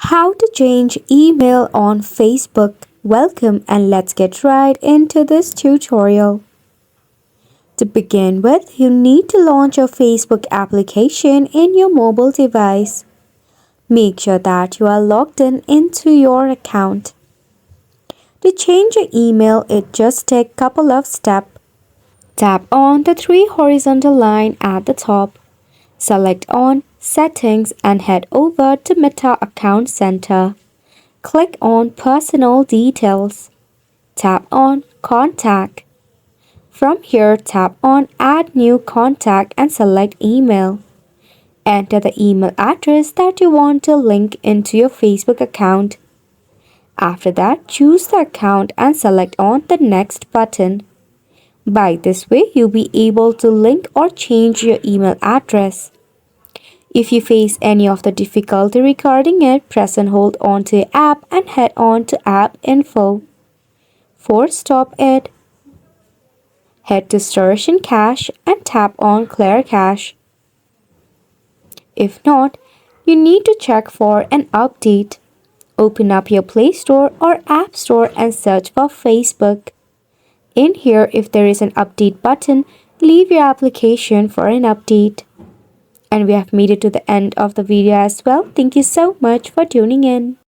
How to change email on Facebook. Welcome and let's get right into this tutorial. To begin with, you need to launch your Facebook application in your mobile device. Make sure that you are logged into your account. To change your email, it just takes a couple of steps. Tap on the three horizontal line at the top. Select on Settings and head over to Meta Account Center. Click on Personal Details. Tap on Contact. From here, tap on Add New Contact and select Email. Enter the email address that you want to link into your Facebook account. After that, choose the account and select on the Next button. By this way, you'll be able to link or change your email address. If you face any of the difficulty regarding it, press and hold on to your app and head on to App Info. For stop it, head to Storage and Cache and tap on Clear Cache. If not, you need to check for an update. Open up your Play Store or App Store and search for Facebook. In here, if there is an update button, leave your application for an update. And we have made it to the end of the video as well. Thank you so much for tuning in.